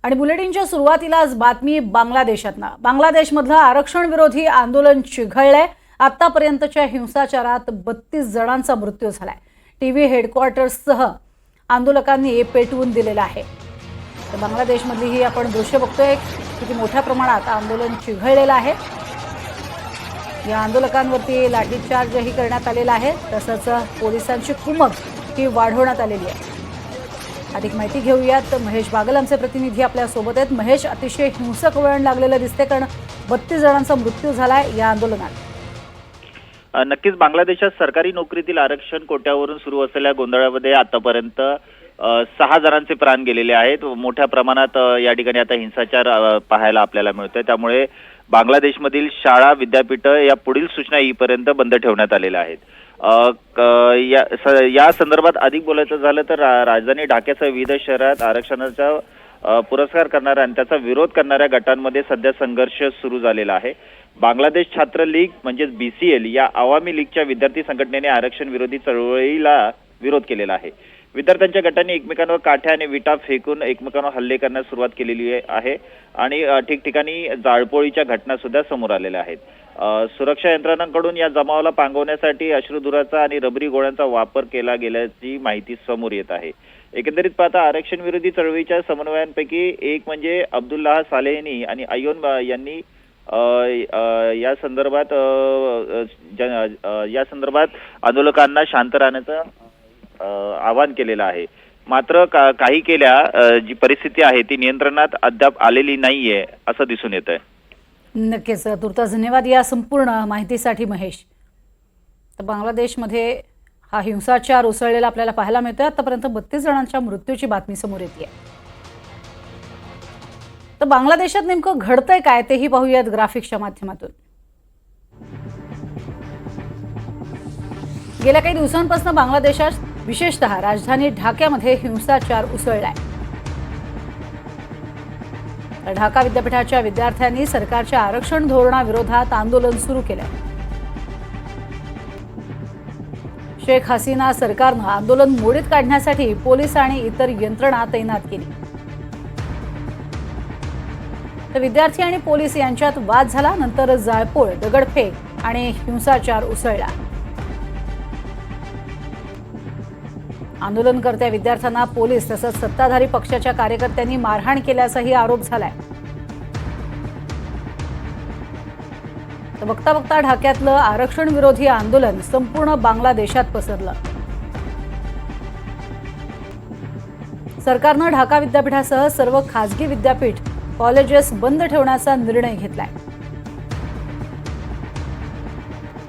आणि बुलेटिनच्या सुरुवातीलाच बातमी बांगलादेशातनं। बांगलादेशमधलं आरक्षण विरोधी आंदोलन चिघळलंय। आतापर्यंतच्या हिंसाचारात 32 जणांचा मृत्यू झालाय। टीव्ही हेडक्वार्टर्ससह आंदोलकांनी पेटवून दिलेलं आहे। तर बांगलादेशमधली ही आपण दृश्य बघतोय, किती मोठ्या प्रमाणात आंदोलन चिघळलेलं आहे। या आंदोलकांवरती लाठीचार्जही करण्यात आलेला आहे, तसंच पोलिसांची कुमक ही वाढवण्यात आलेली आहे। अधिक माहिती घेऊयात, महेश बागल आमचे प्रतिनिधी आपल्या सोबत आहेत। महेश, अतिशय हिंसक वळण लागलेलं दिसते, कारण 32 जणांचा मृत्यू झालाय या आंदोलनात। नक्कीच बांगलादेशात सरकारी नोकरीतील आरक्षण कोट्यावरून सुरू असलेल्या गोंधळामध्ये आतापर्यंत 6 जणांचे प्राण गेलेले आहेत। मोठ्या प्रमाणात या ठिकाणी आता हिंसाचार पाहायला आपल्याला मिळतोय। त्यामुळे बांगलादेशमधील शाळा विद्यापीठ या पुढील सूचना येईपर्यंत बंद ठेवण्यात आलेल्या आहेत। या संदर्भात अधिक बोलायचं झालं तर राजधानी ढाक्यासह विविध शहरात आरक्षणाचा पुरस्कार करणाऱ्या आणि त्याचा विरोध करणाऱ्या गटांमध्ये सध्या संघर्ष सुरू झालेला आहे। बांगलादेश छात्र लीग म्हणजेच BCL या आवामी लीगच्या विद्यार्थी संघटनेने आरक्षण विरोधी चळवळीला विरोध केलेला आहे। विद्यार्थ्यांच्या गटांनी एकमेकांवर काठ्या आणि विटा फेकून एकमेकांवर हल्ले करण्यास सुरुवात केलेली आहे आणि ठिकठिकाणी जाळपोळीच्या घटना सुद्धा समोर आलेल्या आहेत। सुरक्षा यंत्रणांकडून या जमावाला पांगवण्यासाठी अश्रुधुराचा आणि रबरी गोळ्यांचा वापर केला गेल्याची माहिती समोर येत आहे। एकंदरीत पाहता आरक्षण विरोधी चळवळीच्या समन्वयांपैकी एक म्हणजे अब्दुल्लाह सालेहनी आणि अयोन यांनी या संदर्भात आंदोलकांना शांत राहण्याचं आवाहन केलेलं आहे। मात्र काही केल्या जी परिस्थिती आहे ती नियंत्रणात अद्याप आलेली नाहीये असं दिसून येतंय। नक्कीच, तुर्तास धन्यवाद या संपूर्ण माहितीसाठी महेश। तर बांगलादेशमध्ये हा हिंसाचार उसळलेला आपल्याला पाहायला मिळतोय। आतापर्यंत 32 जणांच्या मृत्यूची बातमी समोर येते। तर बांगलादेशात नेमकं घडतंय काय तेही पाहूयात ग्राफिक्सच्या माध्यमातून। गेल्या काही दिवसांपासून बांगलादेशात विशेषतः राजधानी ढाक्यामध्ये हिंसाचार उसळलाय। ढाका विद्यापीठाच्या विद्यार्थ्यांनी सरकारच्या आरक्षण धोरणाविरोधात आंदोलन सुरू केलंय। शेख हसीना सरकारनं आंदोलन मोडीत काढण्यासाठी पोलीस आणि इतर यंत्रणा तैनात केली। तर विद्यार्थी आणि पोलीस यांच्यात वाद झाला, नंतर जाळपोळ, दगडफेक आणि हिंसाचार उसळला। आंदोलनकर्त्या विद्यार्थ्यांना पोलीस तसंच सत्ताधारी पक्षाच्या कार्यकर्त्यांनी मारहाण केल्याचाही आरोप झालाय। तर बघता बघता ढाक्यातलं आरक्षण विरोधी आंदोलन संपूर्ण बांगलादेशात पसरलं। सरकारनं ढाका विद्यापीठासह सर्व खासगी विद्यापीठ कॉलेजेस बंद ठेवण्याचा निर्णय घेतलाय।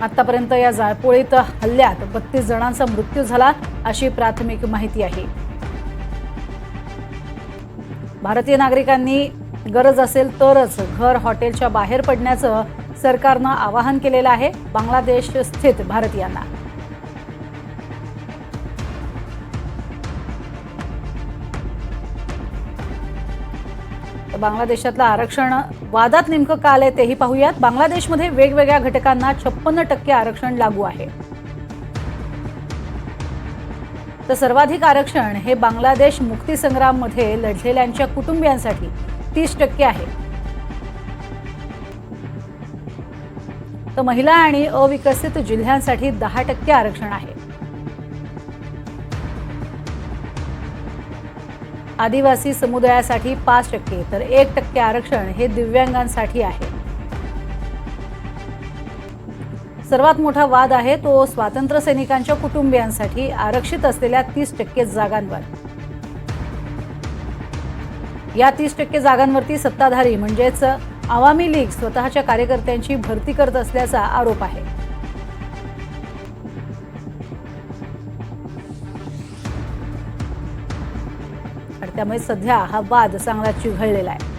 आतापर्यंत या जाळपोळीत हल्ल्यात 32 जणांचा मृत्यू झाला अशी प्राथमिक माहिती आहे। भारतीय नागरिकांनी गरज असेल तरच घर हॉटेलच्या बाहेर पडण्याचं सरकारनं आवाहन केलेलं आहे बांगलादेश स्थित भारतीयांना। बांगलादेशातलं आरक्षण वादात नेमकं का आलंय तेही पाहूयात। बांगलादेशमध्ये वेगवेगळ्या घटकांना 56% आरक्षण लागू आहे। तर सर्वाधिक आरक्षण हे बांगलादेश मुक्ती संग्राममध्ये लढलेल्यांच्या कुटुंबियांसाठी 30% आहे। तर महिला आणि अविकसित जिल्ह्यांसाठी 10% आरक्षण आहे। आदिवासी समुदायासाठी 5%, तर 1% आरक्षण हे दिव्यांगांसाठी आहे। सर्वात मोठा वाद आहे तो स्वातंत्र्य सैनिकांच्या कुटुंबियांसाठी आरक्षित असलेल्या 30% जागांवर। या 30% जागांवरती सत्ताधारी म्हणजेच आवामी लीग स्वतःच्या कार्यकर्त्यांची भरती करत असल्याचा आरोप आहे। त्यामुळे सध्या हा वाद चांगला चिघळलेला आहे।